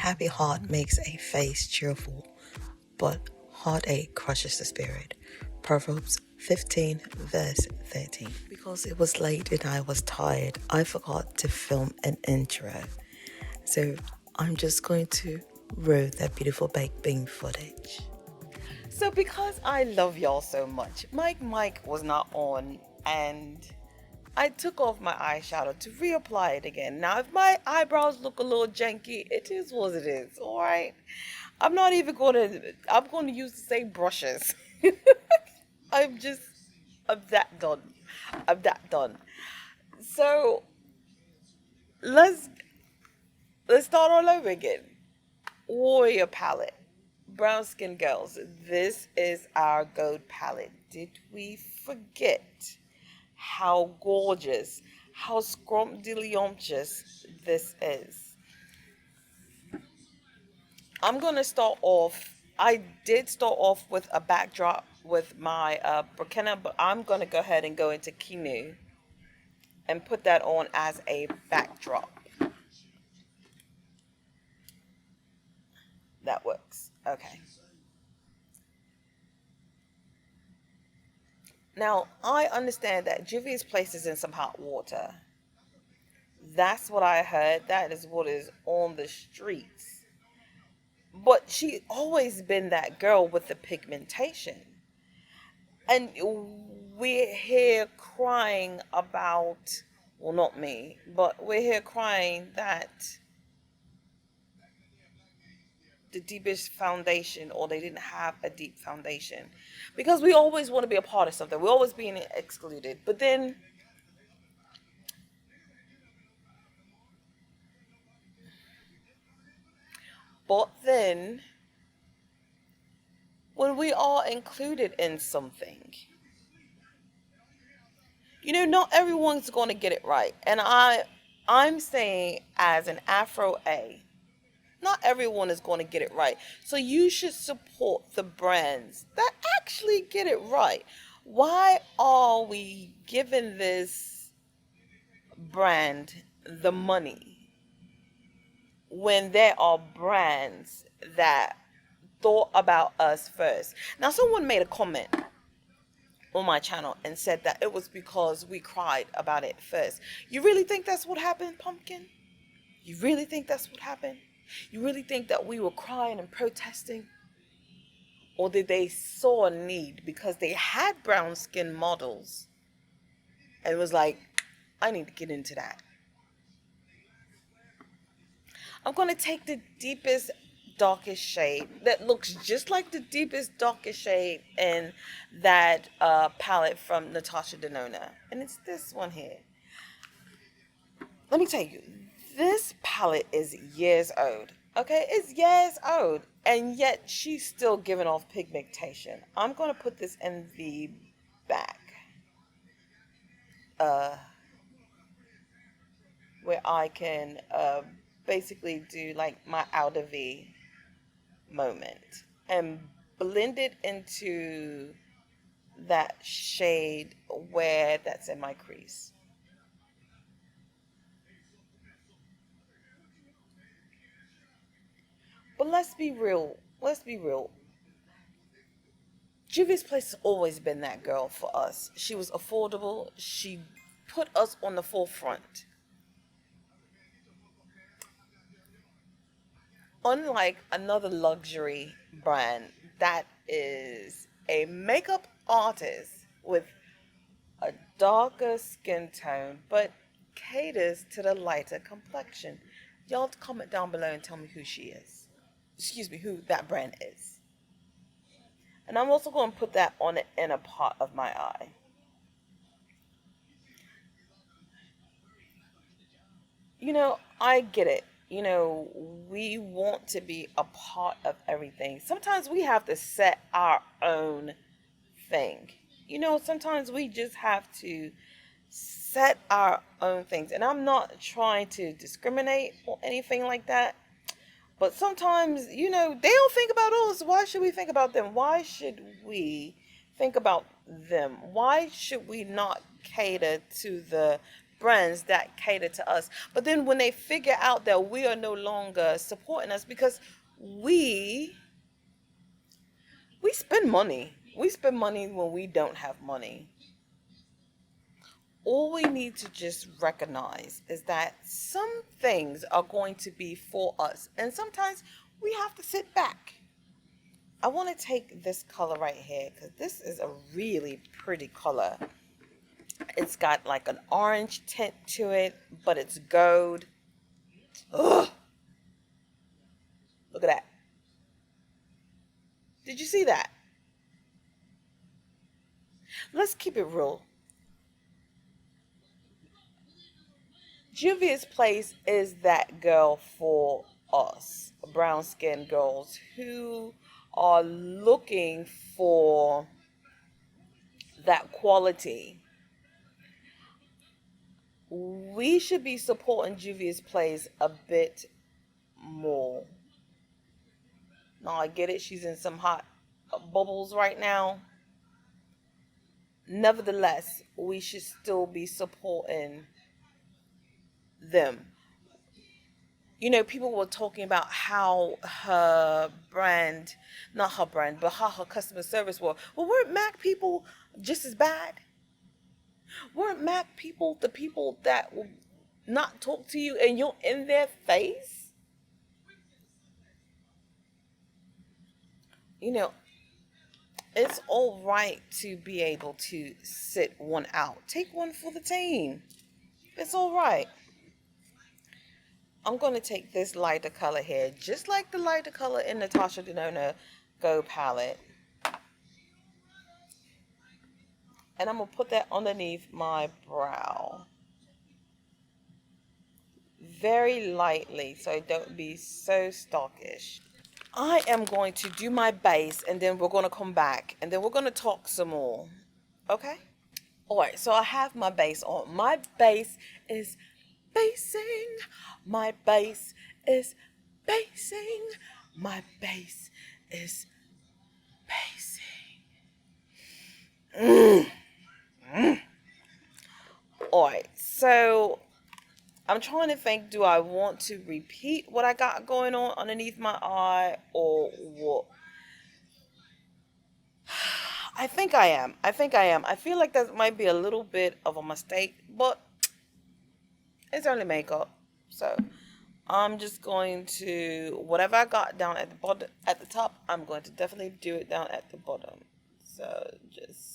happy heart makes a face cheerful, but heartache crushes the spirit. Proverbs 15, verse 13. Because it was late and I was tired, I forgot to film an intro. So I'm just going to roll that beautiful baked bean footage. So because I love y'all so much, Mike was not on, and I took off my eyeshadow to reapply it again. Now, if my eyebrows look a little janky, it is what it is, all right? I'm not even I'm going to use the same brushes. I'm just, I'm that done. I'm that done. So let's start all over again. Warrior palette. Brown skin girls. This is our gold palette. Did we forget how gorgeous, how scrumptious this is? I'm gonna start off. I did start off with a backdrop with my Burkina, but I'm gonna go ahead and go into Kinu and put that on as a backdrop. That works. Okay. Now, I understand that Juvia's place is in some hot water. That's what I heard. That is what is on the streets. But she always been that girl with the pigmentation. And we're here crying about, well, not me, but we're here crying that the deepest foundation, or they didn't have a deep foundation, because we always want to be a part of something. We're always being excluded. But then when we are included in something, not everyone's going to get it right. And I'm saying, as an Afro A, not everyone is going to get it right. So you should support the brands that actually get it right. Why are we giving this brand the money when there are brands that thought about us first? Now, someone made a comment on my channel and said that it was because we cried about it first. You really think that's what happened, Pumpkin? You really think that's what happened? You really think that we were crying and protesting? Or did they saw a need because they had brown skin models and it was like, I need to get into that? I'm going to take the deepest, darkest shade that looks just like the deepest, darkest shade in that palette from Natasha Denona. And it's this one here. Let me tell you, this palette is years old. Okay, it's years old. And yet she's still giving off pigmentation. I'm going to put this in the back. Where I can basically do like my outer V moment and blend it into that shade where that's in my crease. But let's be real. Let's be real. Juvia's Place has always been that girl for us. She was affordable. She put us on the forefront. Unlike another luxury brand that is a makeup artist with a darker skin tone but caters to the lighter complexion. Y'all comment down below and tell me who she is. Excuse me, who that brand is. And I'm also going to put that on the inner part of my eye. I get it. We want to be a part of everything. Sometimes we have to set our own thing. Sometimes we just have to set our own things. And I'm not trying to discriminate or anything like that. But sometimes, they don't think about us. Why should we think about them? Why should we think about them? Why should we not cater to the brands that cater to us. But then when they figure out that we are no longer supporting us, because we we spend money. We spend money when we don't have money. All we need to just recognize is that some things are going to be for us, and sometimes we have to sit back. I want to take this color right here because this is a really pretty color. It's got like an orange tint to it, but it's gold. Ugh, look at that. Did you see that? Let's keep it real. Juvia's Place is that girl for us, brown skinned girls who are looking for that quality. We should be supporting Juvia's Place a bit more. Now, I get it, she's in some hot bubbles right now. Nevertheless, we should still be supporting them. You know, people were talking about how her brand, not her brand, but how her customer service was. Well, weren't Mac people just as bad? Weren't Mac people the people that will not talk to you and you're in their face? You know, it's all right to be able to sit one out. Take one for the team. It's all right. I'm going to take this lighter color here, just like the lighter color in Natasha Denona Go palette. And I'm going to put that underneath my brow. Very lightly, so I don't be so stockish. I am going to do my base, and then we're going to come back, and then we're going to talk some more. Okay? Alright, so I have my base on. My base is basing. My base is basing. My base is basing. Alright, so I'm trying to think, do I want to repeat what I got going on underneath my eye or what? I think I am. I think I am. I feel like that might be a little bit of a mistake, but it's only makeup. So I'm just going to, whatever I got down at the bottom, at the top, I'm going to definitely do it down at the bottom. So just.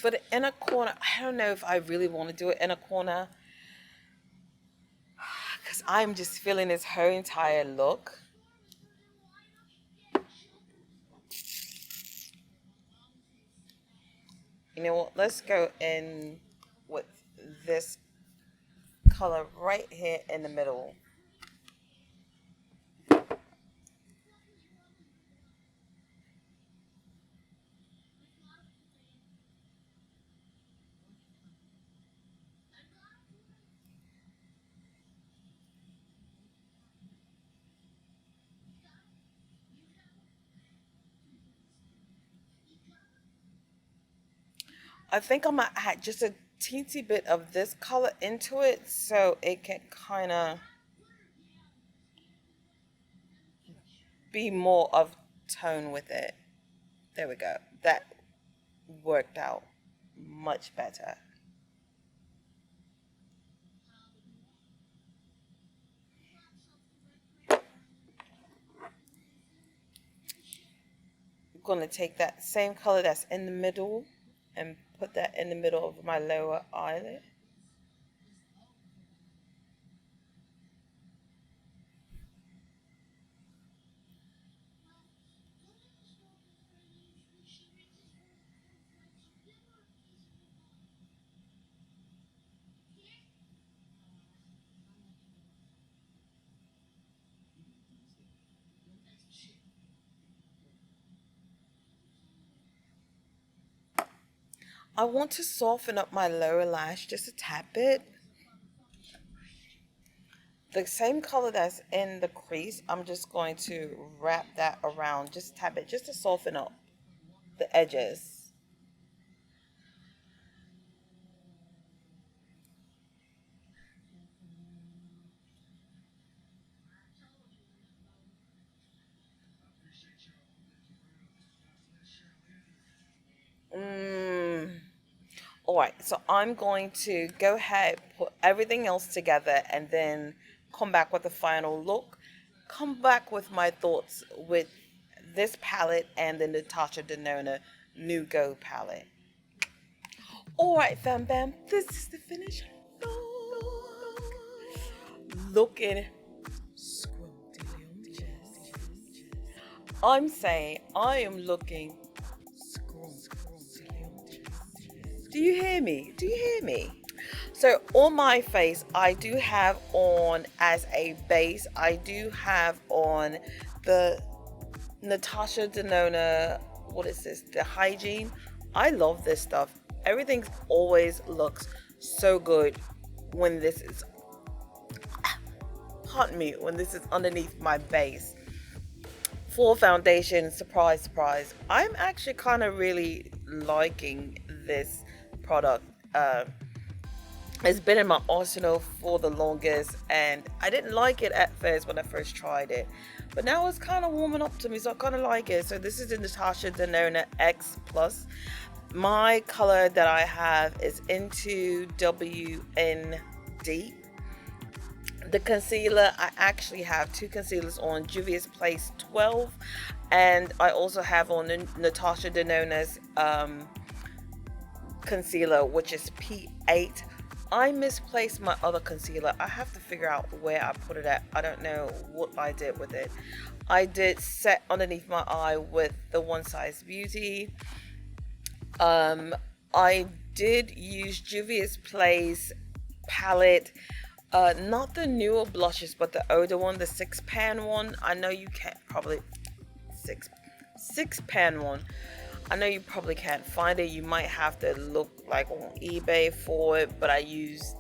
For the inner corner, I don't know if I really want to do it inner corner because I'm just feeling this whole entire look. You know what? Let's go in with this color right here in the middle. I think I'm gonna add just a teensy bit of this color into it so it can kind of be more of tone with it. There we go. That worked out much better. I'm going to take that same color that's in the middle and put that in the middle of my lower eyelid. I want to soften up my lower lash just a tad bit. The same color that's in the crease, I'm just going to wrap that around just a tad bit, just to soften up the edges. Mm. All right, so I'm going to go ahead, put everything else together, and then come back with the final look. Come back with my thoughts with this palette and the Natasha Denona New Go palette. All right, fam bam, this is the finished look. Looking scrumptious. I'm saying I am looking scrumptious. Do you hear me? Do you hear me? So on my face, I do have on as a base, I do have on the Natasha Denona, what is this? The Hygiene. I love this stuff. Everything always looks so good when this is, pardon me, when this is underneath my base. For foundation, surprise, surprise. I'm actually kind of really liking this product. It's been in my arsenal for the longest, and I didn't like it at first when I first tried it, but now it's kind of warming up to me, so I kind of like it. So this is the Natasha Denona X Plus. My color that I have is into WND. The concealer, I actually have two concealers on, Juvia's Place 12, and I also have on Natasha Denona's concealer, which is P8. I misplaced my other concealer. I have to figure out where I put it at. I don't know what I did with it. I did set underneath my eye with the One Size Beauty. I did use Juvia's Place palette. Not the newer blushes, but the older one, the 6-pan one. I know you can't probably six-pan one. I know you probably can't find it. You might have to look like on eBay for it, but I used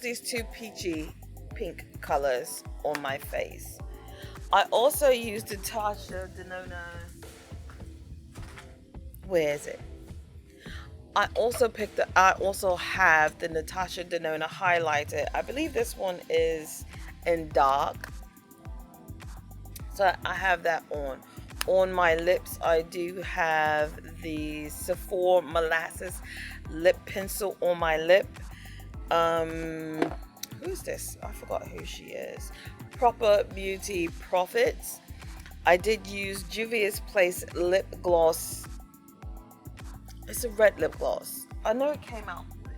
these two peachy pink colors on my face. I also used Natasha Denona. Where is it? I also have the Natasha Denona highlighter. I believe this one is in dark. So I have that on. On my lips, I do have the Sephora Molasses lip pencil on my lip. Who's this? I forgot who she is. Proper Beauty Profits. I did use Juvia's Place lip gloss. It's a red lip gloss. I know it came out with.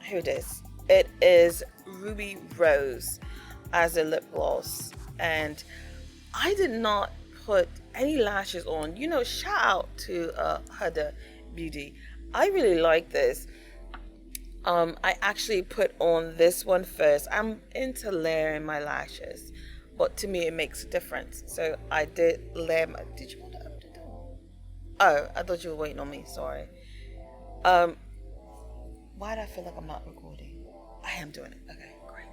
Here it is. It is Ruby Rose as a lip gloss, and I did not put any lashes on. You know, shout out to Huda Beauty. I really like this. I actually put on this one first. I'm into layering my lashes, but to me it makes a difference. So I did layer my. Did you want to open the door? Oh, I thought you were waiting on me. Sorry. Why do I feel like I'm not recording? I am doing it. Okay, great.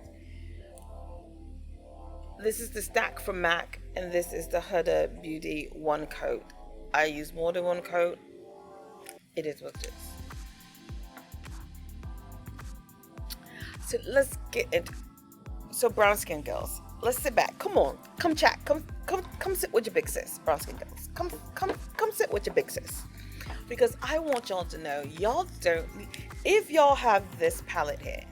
This is the stack from MAC, and this is the Huda Beauty one coat. I use more than one coat. It is what it is. So let's get into. So brown skin girls, let's sit back. Come on, come chat. Come sit with your big sis. Brown skin girls, come sit with your big sis. Because I want y'all to know, y'all don't. If y'all have this palette here,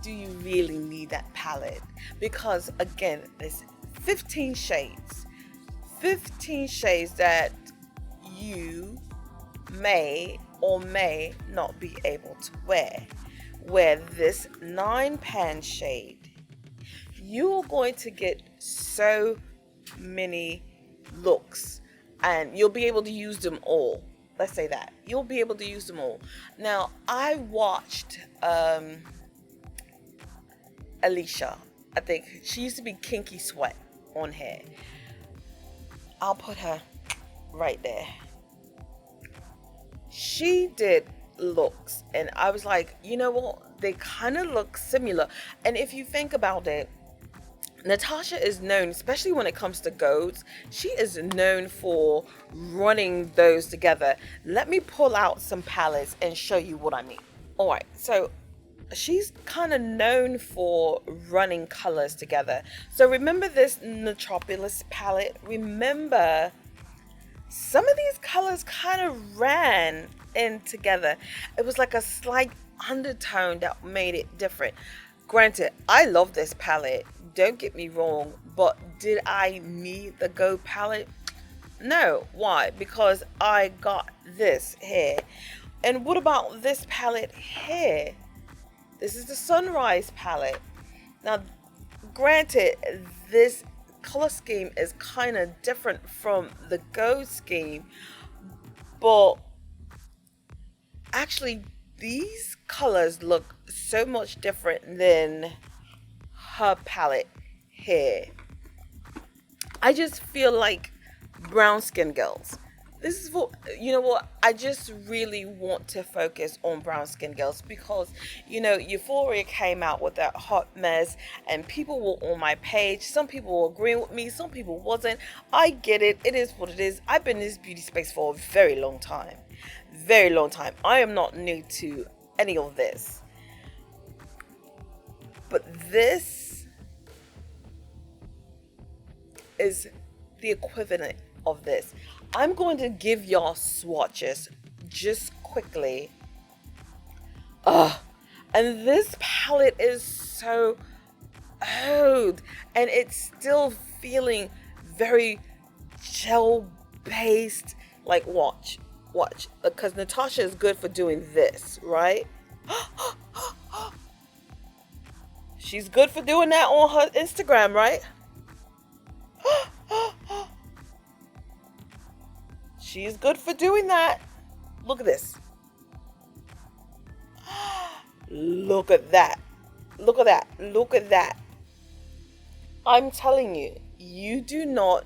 do you really need that palette? Because again, there's 15 shades. 15 shades that you may or may not be able to wear. Where this 9-pan shade, you're going to get so many looks, and you'll be able to use them all. Let's say that. You'll be able to use them all. Now, I watched Alicia. I think she used to be Kinky Sweat on here. I'll put her right there. She did looks, and I was like, you know what? They kind of look similar. And if you think about it, Natasha is known, especially when it comes to goats, she is known for running those together. Let me pull out some palettes and show you what I mean. All right, so she's kind of known for running colors together. So remember this Metropolis palette? Remember some of these colors kind of ran in together. It was like a slight undertone that made it different. Granted, I love this palette, don't get me wrong, but did I need the Go palette? No. Why? Because I got this here. And what about this palette here? This is the Sunrise palette. Now, granted, this color scheme is kind of different from the Go scheme, but actually these colors look so much different than her palette here. I just feel like brown skin girls. This is what, you know what, I just really want to focus on brown skin girls because, you know, Euphoria came out with that hot mess and people were on my page. Some people were agreeing with me, some people wasn't. I get it. It is what it is. I've been in this beauty space for a very long time. Very long time. I am not new to any of this. But this is the equivalent of this. I'm going to give y'all swatches just quickly. And this palette is so old and it's still feeling very gel based. Like watch, because Natasha is good for doing this, right? She's good for doing that on her Instagram, right? She's good for doing that. Look at this. Look at that. Look at that. Look at that. I'm telling you, you do not.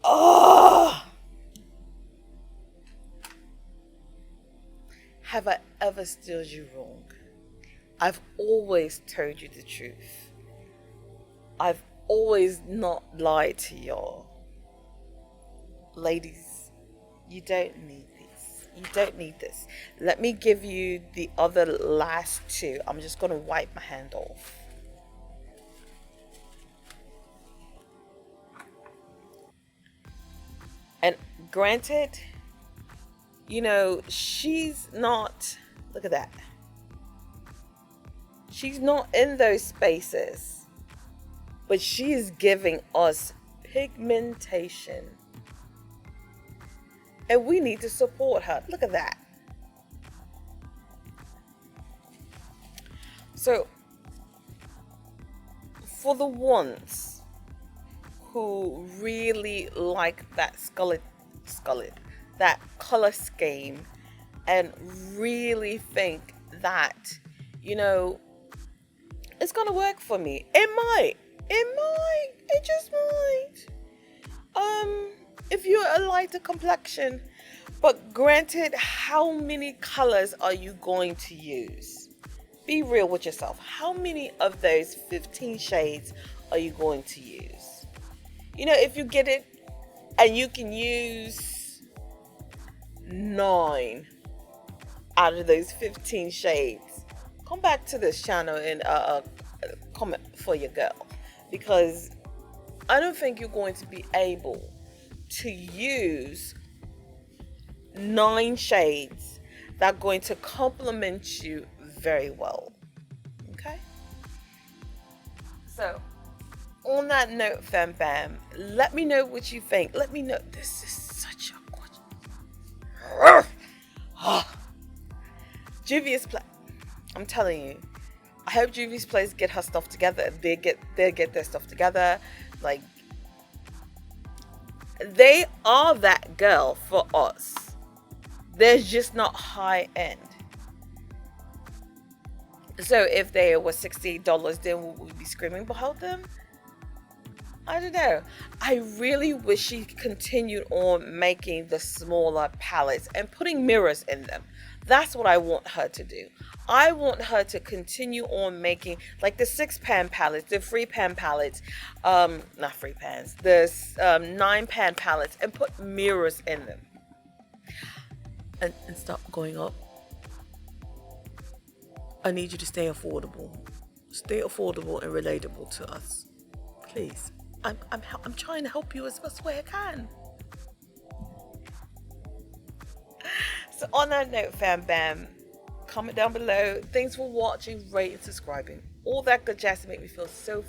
Oh. Have I ever steered you wrong? I've always told you the truth. I've always not lied to y'all. Ladies, you don't need this. You don't need this. Let me give you the other last two. I'm just going to wipe my hand off. And granted, you know, she's not, look at that. She's not in those spaces, but she is giving us pigmentation. And we need to support her. Look at that. So, for the ones who really like that that color scheme and really think that, you know, it's gonna work for me. It just might. If you're a lighter complexion, but granted, how many colors are you going to use? Be real with yourself. How many of those 15 shades are you going to use? You know, if you get it and you can use 9 out of those 15 shades, come back to this channel and comment for your girl, because I don't think you're going to be able to use 9 shades that are going to complement you very well. Okay? So, on that note, fam bam, let me know what you think. Let me know. This is such a gorgeous. Juvia's play. I'm telling you. I hope Juvia's plays get her stuff together. They get their stuff together. Like, they are that girl for us. They're just not high end. So if they were $68, then would we be screaming about them? I don't know. I really wish she continued on making the smaller palettes and putting mirrors in them. That's what I want her to do. I want her to continue on making like the 6 pan palettes, the 3 pan palettes, not 3 pans, the 9 pan palettes, and put mirrors in them, and stop going up. I need you to stay affordable. Stay affordable and relatable to us. Please. I'm trying to help you as best way I can. So on that note, fam bam, comment down below. Thanks for watching, rating, subscribing. All that good jazz to make me feel so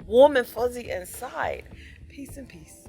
warm and fuzzy inside. Peace and peace.